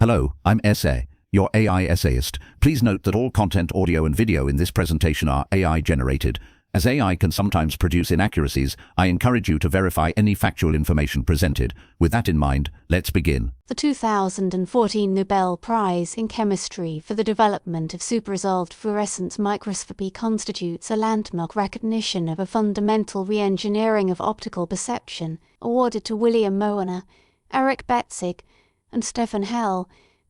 Hello, I'm Essay, your AI essayist. Please note that all content, audio and video in this presentation are AI generated. As AI can sometimes produce inaccuracies, I encourage you to verify any factual information presented. With that in mind, let's begin. The 2014 Nobel Prize in Chemistry for the development of super-resolved fluorescence microscopy constitutes a landmark recognition of a fundamental re-engineering of optical perception, awarded to William Moerner, Eric Betzig, and Stefan.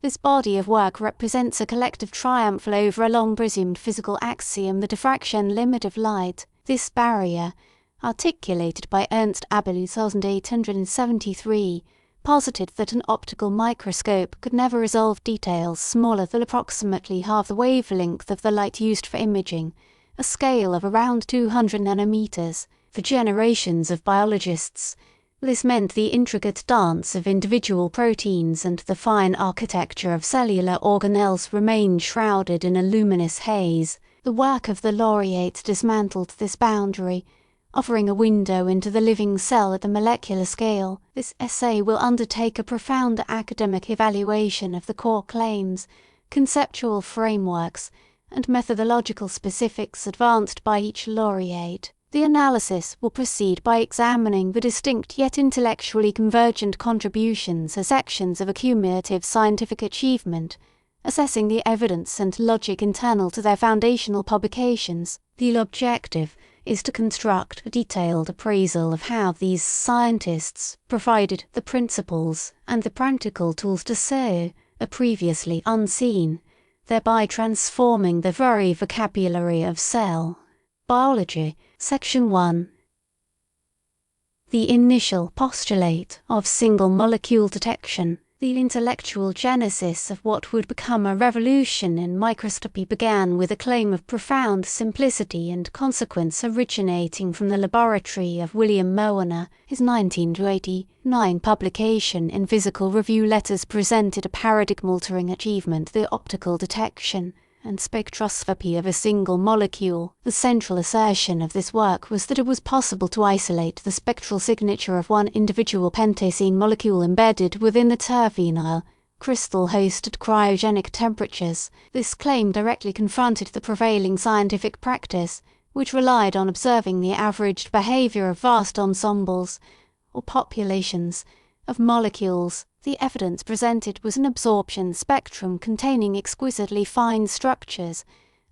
This body of work represents a collective triumph over a long-presumed physical axiom, the diffraction limit of light. This barrier, articulated by Ernst Abel 1873, posited that an optical microscope could never resolve details smaller than approximately half the wavelength of the light used for imaging, a scale of around 200 nanometers. For generations of biologists, this meant the intricate dance of individual proteins and the fine architecture of cellular organelles remained shrouded in a luminous haze. The work of the laureate dismantled this boundary, offering a window into the living cell at the molecular scale. This essay will undertake a profound academic evaluation of the core claims, conceptual frameworks, and methodological specifics advanced by each laureate. The analysis will proceed by examining the distinct yet intellectually convergent contributions as sections of a cumulative scientific achievement, assessing the evidence and logic internal to their foundational publications. The objective is to construct a detailed appraisal of how these scientists provided the principles and the practical tools to so are previously unseen, thereby transforming the very vocabulary of cell biology. Section 1. The initial postulate of single-molecule detection. The intellectual genesis of what would become a revolution in microscopy began with a claim of profound simplicity and consequence originating from the laboratory of William Moerner. His 1989 publication in Physical Review Letters presented a paradigm-altering achievement, the optical detection and spectroscopy of a single molecule. The central assertion of this work was that it was possible to isolate the spectral signature of one individual pentacene molecule embedded within the terphenyl crystal host at cryogenic temperatures. This claim directly confronted the prevailing scientific practice, which relied on observing the averaged behavior of vast ensembles, or populations, of molecules. The evidence presented was an absorption spectrum containing exquisitely fine structures,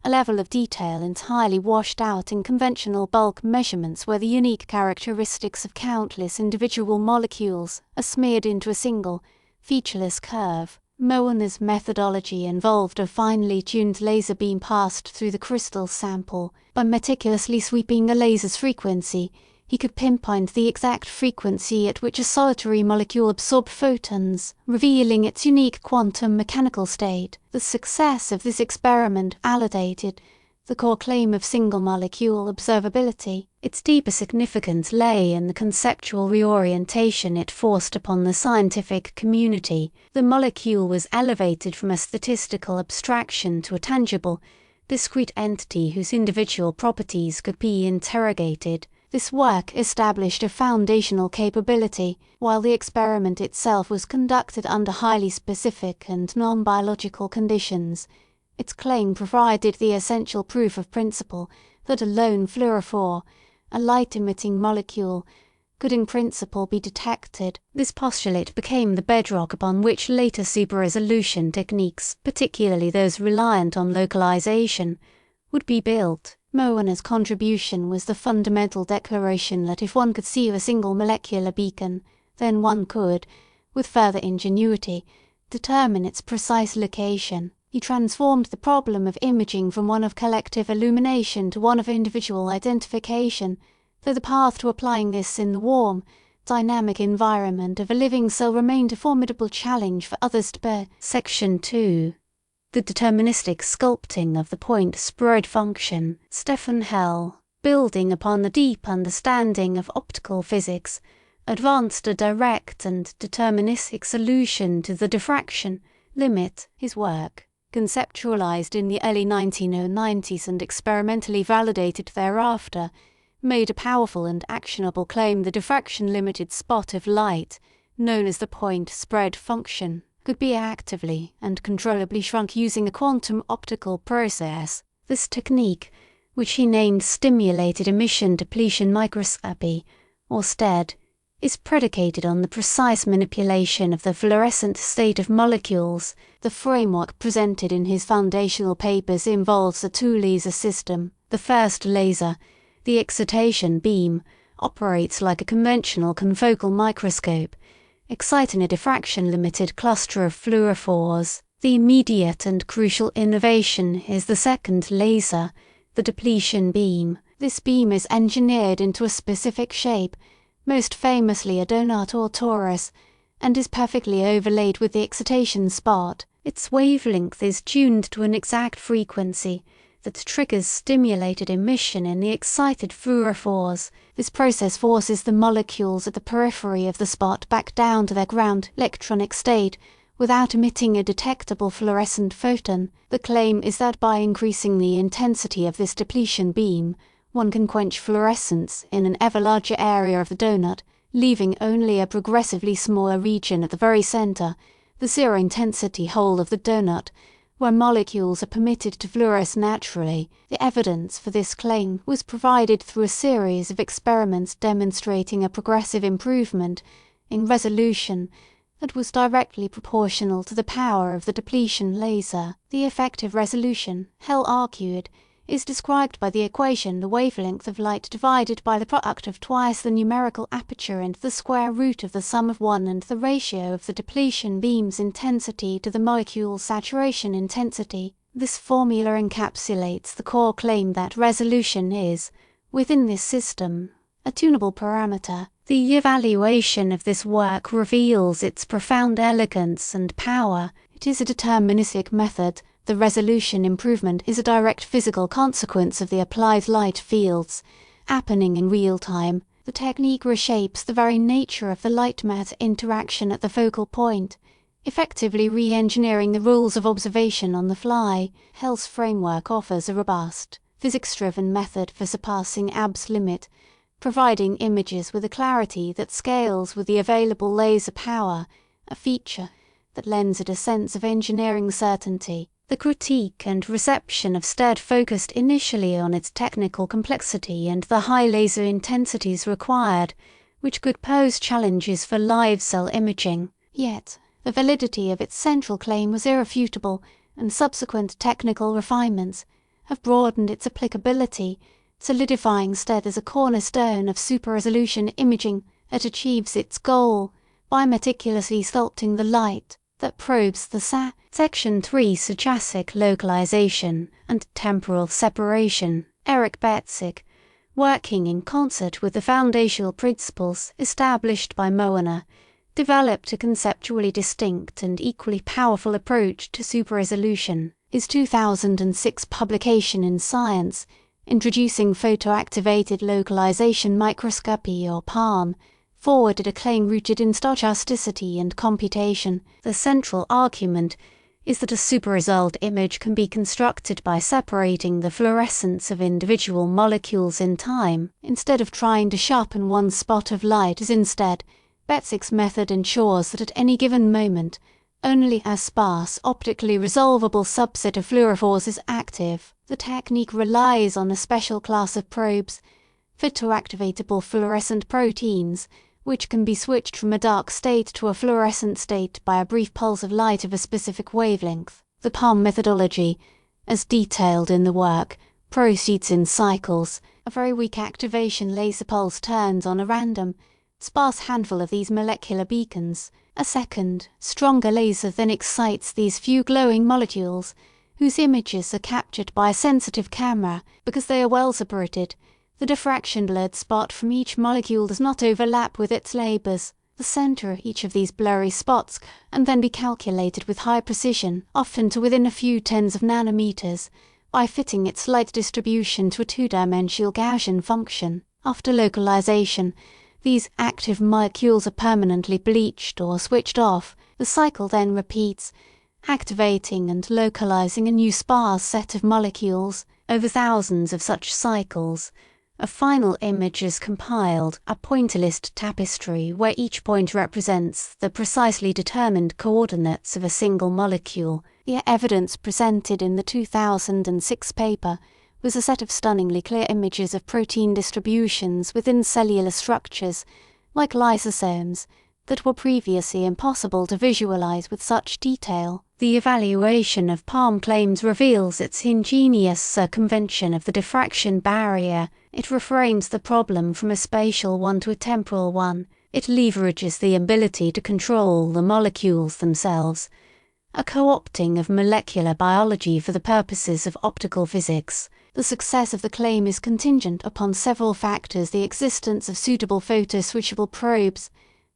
a level of detail entirely washed out in conventional bulk measurements where the unique characteristics of countless individual molecules are smeared into a single, featureless curve. Moerner's methodology involved a finely tuned laser beam passed through the crystal sample. By meticulously sweeping the laser's frequency, he could pinpoint the exact frequency at which a solitary molecule absorbed photons, revealing its unique quantum mechanical state. The success of this experiment validated the core claim of single-molecule observability. Its deeper significance lay in the conceptual reorientation it forced upon the scientific community. The molecule was elevated from a statistical abstraction to a tangible, discrete entity whose individual properties could be interrogated. This work established a foundational capability, while the experiment itself was conducted under highly specific and non-biological conditions. Its claim provided the essential proof of principle that a lone fluorophore, a light-emitting molecule, could in principle be detected. This postulate became the bedrock upon which later super-resolution techniques, particularly those reliant on localization, would be built. Moerner's contribution was the fundamental declaration that if one could see a single molecular beacon, then one could, with further ingenuity, determine its precise location. He transformed the problem of imaging from one of collective illumination to one of individual identification, though the path to applying this in the warm, dynamic environment of a living cell remained a formidable challenge for others to bear. Section 2. The deterministic sculpting of the point spread function. Stefan, building upon the deep understanding of optical physics, advanced a direct and deterministic solution to the diffraction limit. His work, conceptualized in the early 1990s and experimentally validated thereafter, made a powerful and actionable claim: the diffraction-limited spot of light, known as the point spread function. could be actively and controllably shrunk using a quantum optical process. This technique, which he named stimulated emission depletion microscopy, or STED, is predicated on the precise manipulation of the fluorescent state of molecules. The framework presented in his foundational papers involves a two-laser system. The first laser, the excitation beam, operates like a conventional confocal microscope, exciting a diffraction-limited cluster of fluorophores. The immediate and crucial innovation is the second laser, the depletion beam. This beam is engineered into a specific shape, most famously a donut or torus, and is perfectly overlaid with the excitation spot. Its wavelength is tuned to an exact frequency that triggers stimulated emission in the excited fluorophores. This process forces the molecules at the periphery of the spot back down to their ground electronic state without emitting a detectable fluorescent photon. The claim is that by increasing the intensity of this depletion beam, one can quench fluorescence in an ever larger area of the donut, leaving only a progressively smaller region at the very center, the zero-intensity hole of the donut, where molecules are permitted to fluoresce naturally. The evidence for this claim was provided through a series of experiments demonstrating a progressive improvement in resolution that was directly proportional to the power of the depletion laser. The effective resolution, Hell argued, is described by the equation the wavelength of light divided by the product of twice the numerical aperture and the square root of the sum of 1 and the ratio of the depletion beam's intensity to the molecule's saturation intensity. This formula encapsulates the core claim that resolution is, within this system, a tunable parameter. The evaluation of this work reveals its profound elegance and power. It is a deterministic method. The resolution improvement is a direct physical consequence of the applied light fields, happening in real time. The technique reshapes the very nature of the light-matter interaction at the focal point, effectively re-engineering the rules of observation on the fly. Hell's framework offers a robust, physics-driven method for surpassing Ab's limit, providing images with a clarity that scales with the available laser power, a feature that lends it a sense of engineering certainty. The critique and reception of STED focused initially on its technical complexity and the high laser intensities required, which could pose challenges for live cell imaging. Yet, the validity of its central claim was irrefutable, and subsequent technical refinements have broadened its applicability, solidifying STED as a cornerstone of super-resolution imaging that achieves its goal by meticulously sculpting the light that probes the Section 3 stochastic localization and temporal separation. Eric Betzig, working in concert with the foundational principles established by Moerner, developed a conceptually distinct and equally powerful approach to super-resolution. His 2006 publication in Science, Introducing Photoactivated Localization Microscopy, or PALM, forwarded a claim rooted in stochasticity and computation. The central argument is that a super-result image can be constructed by separating the fluorescence of individual molecules in time, instead of trying to sharpen one spot of light. As instead, Betzig's method ensures that at any given moment, only a sparse, optically resolvable subset of fluorophores is active. The technique relies on a special class of probes, photoactivatable fluorescent proteins, which can be switched from a dark state to a fluorescent state by a brief pulse of light of a specific wavelength. The PALM methodology, as detailed in the work, proceeds in cycles. A very weak activation laser pulse turns on a random, sparse handful of these molecular beacons. A second, stronger laser then excites these few glowing molecules, whose images are captured by a sensitive camera. Because they are well separated, the diffraction-blurred spot from each molecule does not overlap with its neighbors. The center of each of these blurry spots can then be calculated with high precision, often to within a few tens of nanometers, by fitting its light distribution to a two-dimensional Gaussian function. After localization, these active molecules are permanently bleached or switched off. The cycle then repeats, activating and localizing a new sparse set of molecules. Over thousands of such cycles, A final image is compiled, a pointillist tapestry where each point represents the precisely determined coordinates of a single molecule. The evidence presented in the 2006 paper was a set of stunningly clear images of protein distributions within cellular structures, like lysosomes, that were previously impossible to visualize with such detail. The evaluation of Palm claims reveals its ingenious circumvention of the diffraction barrier. It reframes the problem from a spatial one to a temporal one. It leverages the ability to control the molecules themselves, a co-opting of molecular biology for the purposes of optical physics. The success of the claim is contingent upon several factors: the existence of suitable photo-switchable probes,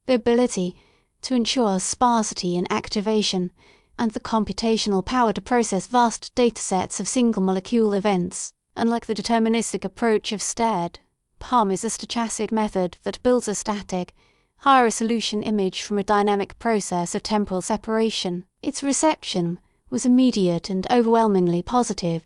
the ability to ensure sparsity in activation, and the computational power to process vast datasets of single-molecule events. Unlike the deterministic approach of STED, Palm is a stochastic method that builds a static, higher-resolution image from a dynamic process of temporal separation. Its reception was immediate and overwhelmingly positive,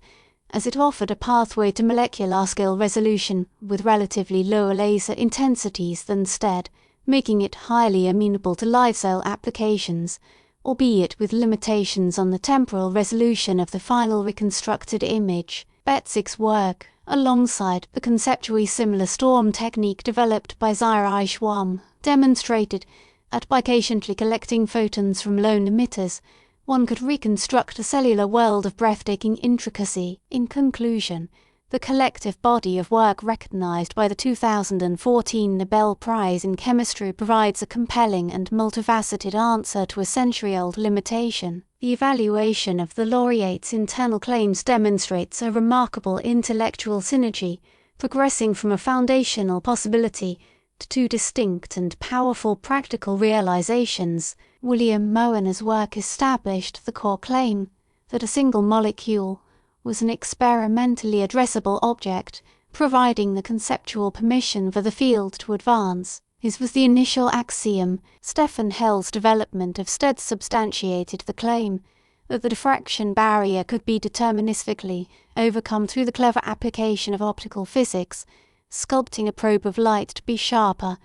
as it offered a pathway to molecular-scale resolution with relatively lower laser intensities than STED, making it highly amenable to live-cell applications, albeit with limitations on the temporal resolution of the final reconstructed image. Betzig's work, alongside the conceptually similar storm technique developed by Zaira Schwamm, demonstrated that by patiently collecting photons from lone emitters, one could reconstruct a cellular world of breathtaking intricacy. In conclusion, the collective body of work recognized by the 2014 Nobel Prize in Chemistry provides a compelling and multifaceted answer to a century-old limitation. The evaluation of the laureate's internal claims demonstrates a remarkable intellectual synergy, progressing from a foundational possibility to two distinct and powerful practical realizations. William Moerner's work established the core claim that a single molecule was an experimentally addressable object, providing the conceptual permission for the field to advance. His was the initial axiom. Stefan Hell's development of STED substantiated the claim that the diffraction barrier could be deterministically overcome through the clever application of optical physics, sculpting a probe of light to be sharper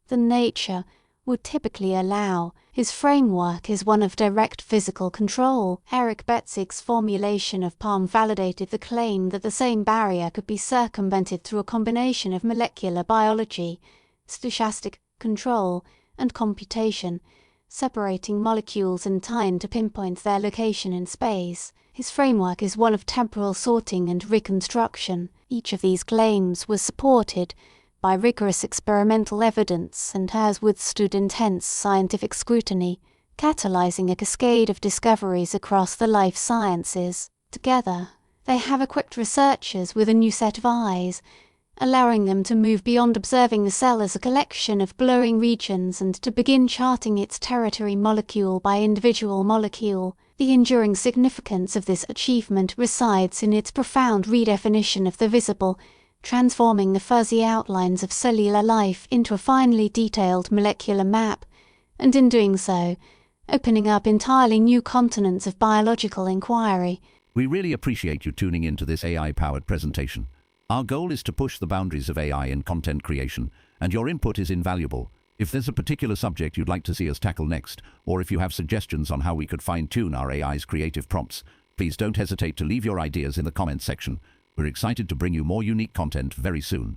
than nature would typically allow. His framework is one of direct physical control. Eric Betzig's formulation of Palm validated the claim that the same barrier could be circumvented through a combination of molecular biology, stochastic control, and computation, separating molecules in time to pinpoint their location in space. His framework is one of temporal sorting and reconstruction. Each of these claims was supported by rigorous experimental evidence and has withstood intense scientific scrutiny, catalyzing a cascade of discoveries across the life sciences. Together, they have equipped researchers with a new set of eyes, allowing them to move beyond observing the cell as a collection of glowing regions and to begin charting its territory molecule by individual molecule. The enduring significance of this achievement resides in its profound redefinition of the visible, transforming the fuzzy outlines of cellular life into a finely detailed molecular map, and in doing so, opening up entirely new continents of biological inquiry. We really appreciate you tuning in to this AI-powered presentation. Our goal is to push the boundaries of AI in content creation, and your input is invaluable. If there's a particular subject you'd like to see us tackle next, or if you have suggestions on how we could fine-tune our AI's creative prompts, please don't hesitate to leave your ideas in the comments section. We're excited to bring you more unique content very soon.